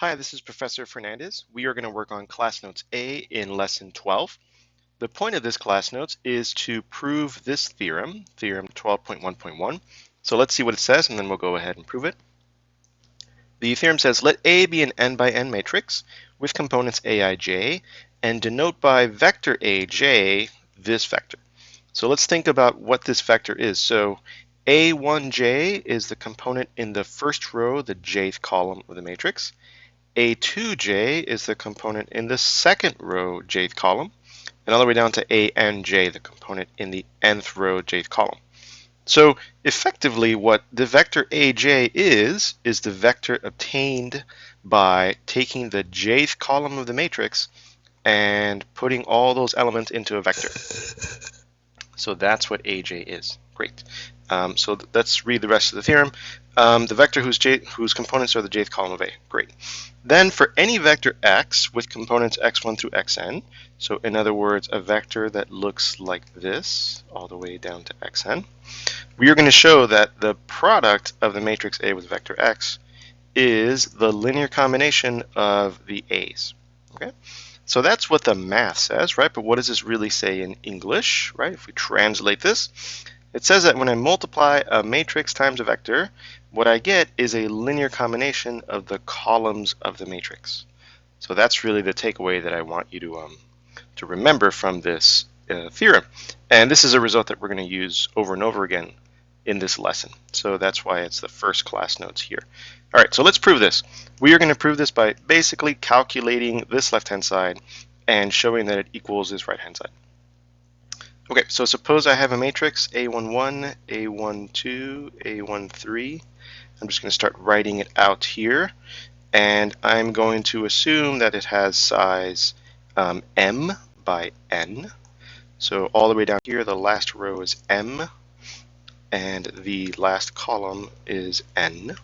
Hi, this is Professor Fernandez. We are going to work on Class Notes A in Lesson 12. The point of this class notes is to prove this theorem, Theorem 12.1.1. So let's see what it says, and then we'll go ahead and prove it. The theorem says, let A be an n by n matrix with components aij, and denote by vector aj this vector. So let's think about what this vector is. So a1j is the component in the first row, the jth column of the matrix. A2j is the component in the second row jth column, and all the way down to ANJ, the component in the nth row jth column. So effectively what the vector AJ is the vector obtained by taking the jth column of the matrix and putting all those elements into a vector. So that's what AJ is. Great. So let's read the rest of the theorem. The vector whose components are the jth column of A. Great. Then for any vector x with components x1 through xn, so in other words, a vector that looks like this, all the way down to xn, we are going to show that the product of the matrix A with vector x is the linear combination of the A's. Okay? So that's what the math says, right? But what does this really say in English, right? If we translate this, it says that when I multiply a matrix times a vector, what I get is a linear combination of the columns of the matrix. So that's really the takeaway that I want you to remember from this theorem. And this is a result that we're going to use over and over again in this lesson. So that's why it's the first class notes here. All right, so let's prove this. We are going to prove this by basically calculating this left-hand side and showing that it equals this right-hand side. Okay, so suppose I have a matrix A11, A12, A13. I'm just going to start writing it out here, and I'm going to assume that it has size m by n. So all the way down here, the last row is m, and the last column is n.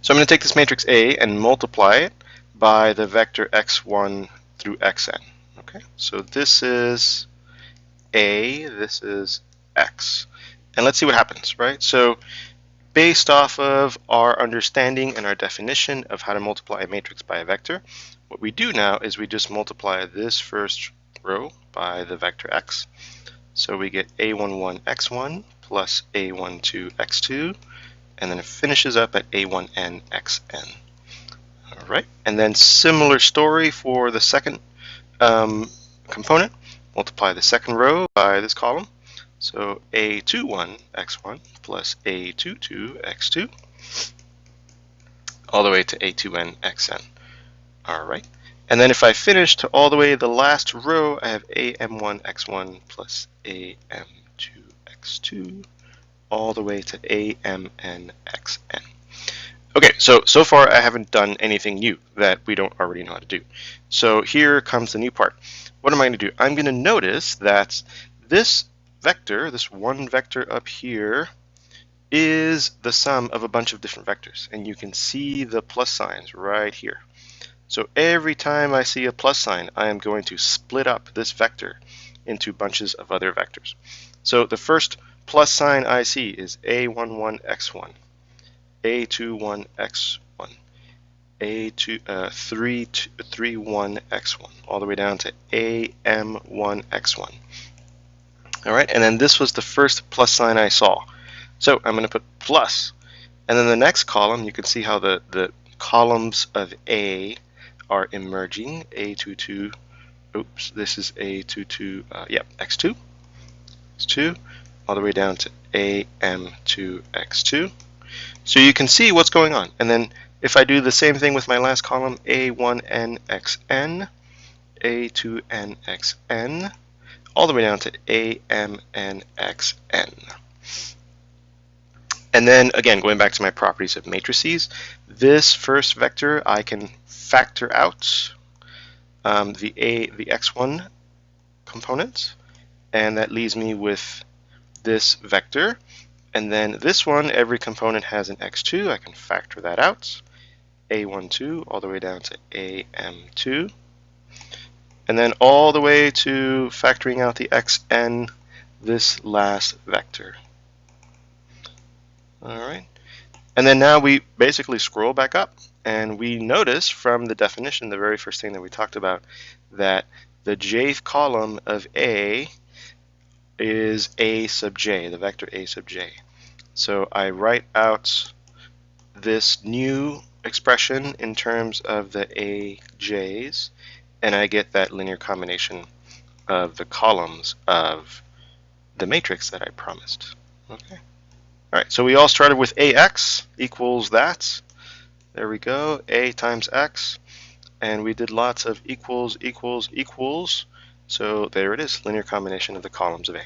So I'm going to take this matrix A and multiply it by the vector x1 through xn. Okay, so this is A, this is x. And let's see what happens, right? So based off of our understanding and our definition of how to multiply a matrix by a vector, what we do now is we just multiply this first row by the vector x. So we get a11 x1 plus a12 x2, and then it finishes up at a1n xn. All right, and then similar story for the second component. Multiply the second row by this column. So a21 x1 plus a22 x2, all the way to a2n xn. All right, and then if I finish to all the way to the last row, I have am1 x1 plus am2 x2, all the way to amn xn. Okay, so far I haven't done anything new that we don't already know how to do. So here comes the new part. What am I going to do? I'm going to notice that this vector, this one vector up here, is the sum of a bunch of different vectors. And you can see the plus signs right here. So every time I see a plus sign, I am going to split up this vector into bunches of other vectors. So the first plus sign I see is a11 x1, a21 x1, a31 x1, all the way down to am1 x1. All right, and then this was the first plus sign I saw. So I'm going to put plus, and then the next column, you can see how the columns of A are emerging. A22, oops, this is A22, x2, x2, all the way down to am2 x2. So you can see what's going on. And then if I do the same thing with my last column, a1n xn, a2n xn, all the way down to amn xn. And then again, going back to my properties of matrices, this first vector I can factor out the x1 component, and that leaves me with this vector. And then this one, every component has an x2. I can factor that out. a12 all the way down to am2. And then all the way to factoring out the xn, this last vector. All right. And then now we basically scroll back up And we notice from the definition, the very first thing that we talked about, that the jth column of A is A sub j, the vector A sub j. So I write out this new expression in terms of the AJ's, and I get that linear combination of the columns of the matrix that I promised. Okay. All right, so we all started with AX equals that. There we go, A times X. And we did lots of equals, equals, equals. So there it is, linear combination of the columns of A.